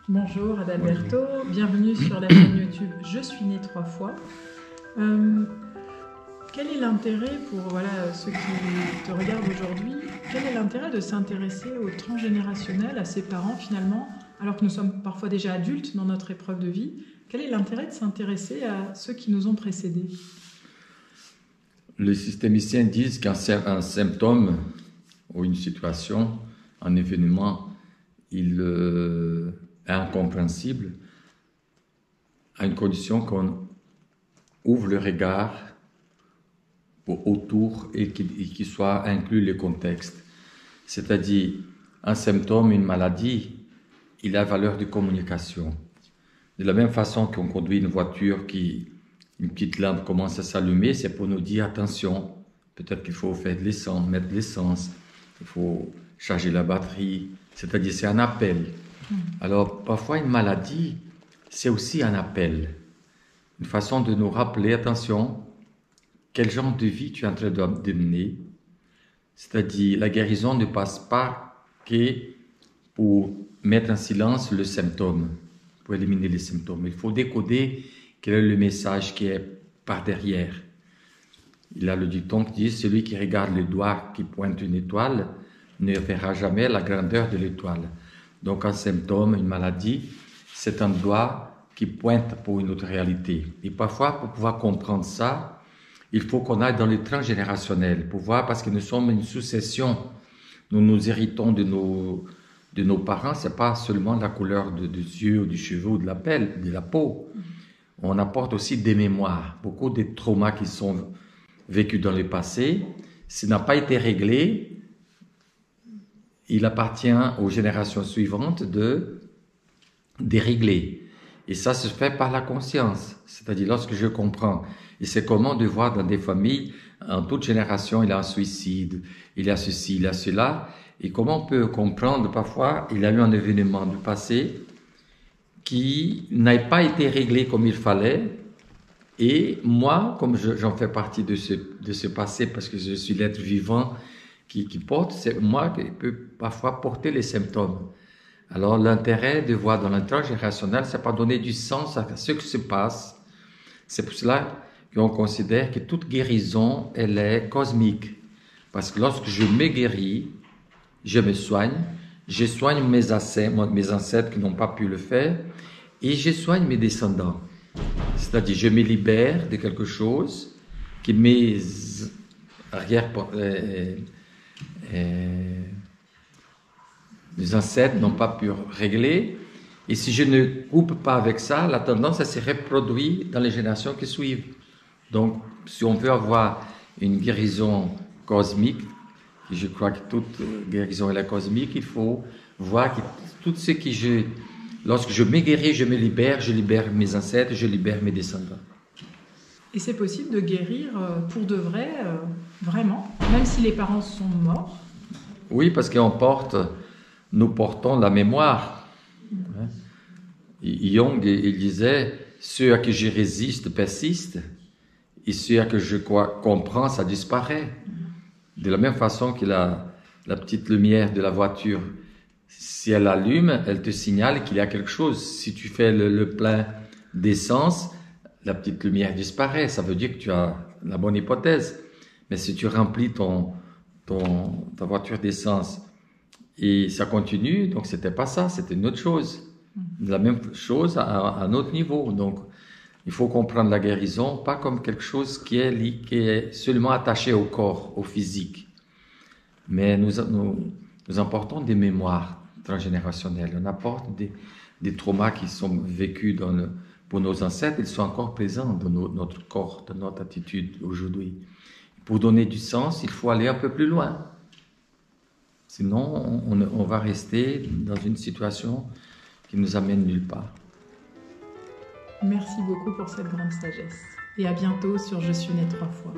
Bonjour Adalberto, bienvenue sur la chaîne YouTube Je suis né 3 fois. Quel est l'intérêt pour ceux qui te regardent aujourd'hui, quel est l'intérêt de s'intéresser au transgénérationnel, à ses parents finalement, alors que nous sommes parfois déjà adultes dans notre épreuve de vie? Quel est l'intérêt de s'intéresser à ceux qui nous ont précédés? Les systémiciens disent qu'un symptôme ou une situation, un événement, il est incompréhensible à une condition qu'on ouvre le regard autour et qu'il soit inclus le contexte. C'est-à-dire, un symptôme, une maladie, il a valeur de communication. De la même façon qu'on conduit une voiture une petite lampe commence à s'allumer, c'est pour nous dire attention, peut-être qu'il faut faire de l'essence, mettre de l'essence, il faut charger la batterie, c'est-à-dire c'est un appel. Alors parfois une maladie, c'est aussi un appel, une façon de nous rappeler, attention, quel genre de vie tu es en train de mener. C'est-à-dire la guérison ne passe pas que pour mettre en silence le symptôme, pour éliminer les symptômes. Il faut décoder quel est le message qui est par derrière. Il y a le dicton qui dit « Celui qui regarde le doigt qui pointe une étoile ne verra jamais la grandeur de l'étoile ». Donc un symptôme, une maladie, c'est un doigt qui pointe pour une autre réalité. Et parfois, pour pouvoir comprendre ça, il faut qu'on aille dans le transgénérationnel, pour voir, parce que nous sommes une succession, nous nous héritons de nos parents, c'est pas seulement la couleur des yeux, ou du cheveu, ou de la peau. On apporte aussi des mémoires, beaucoup de traumas qui sont vécus dans le passé. S'il n'a pas été réglé, il appartient aux générations suivantes de dérégler. Et ça se fait par la conscience. C'est-à-dire, lorsque je comprends, et c'est comment de voir dans des familles, en toute génération, il y a un suicide, il y a ceci, il y a cela, et comment on peut comprendre, parfois, il y a eu un événement du passé qui n'a pas été réglé comme il fallait, et moi, comme j'en fais partie de ce passé, parce que je suis l'être vivant qui porte, c'est moi qui peux parfois porter les symptômes. Alors l'intérêt de voir dans le transgénérationnel, c'est pas donner du sens à ce qui se passe. C'est pour cela qu'on considère que toute guérison, elle est cosmique. Parce que lorsque je me guéris, je me soigne, je soigne mes ancêtres qui n'ont pas pu le faire, et je soigne mes descendants. C'est-à-dire, je me libère de quelque chose que mes les ancêtres n'ont pas pu régler. Et si je ne coupe pas avec ça, la tendance, elle se reproduit dans les générations qui suivent. Donc, si on veut avoir une guérison cosmique, et je crois que toute guérison est cosmique, il faut voir que tout ce que lorsque je me guéris, je libère mes ancêtres, je libère mes descendants. Et c'est possible de guérir pour de vrai, vraiment, même si les parents sont morts? Oui, parce nous portons la mémoire. Jung, il disait, ceux à qui je résiste persistent, et ceux à qui je comprends, ça disparaît. De la même façon que la petite lumière de la voiture, si elle allume, elle te signale qu'il y a quelque chose. Si tu fais le plein d'essence, la petite lumière disparaît. Ça veut dire que tu as la bonne hypothèse. Mais si tu remplis ta voiture d'essence et ça continue, donc c'était pas ça, c'était une autre chose. La même chose à un autre niveau. Donc, il faut comprendre la guérison pas comme quelque chose qui est seulement attaché au corps, au physique. Mais nous apportons des mémoires transgénérationnelles. On apporte des traumas qui sont vécus pour nos ancêtres, ils sont encore présents dans notre corps, dans notre attitude aujourd'hui. Pour donner du sens, il faut aller un peu plus loin. Sinon, on va rester dans une situation qui nous amène nulle part. Merci beaucoup pour cette grande sagesse. Et à bientôt sur Je suis né 3 fois.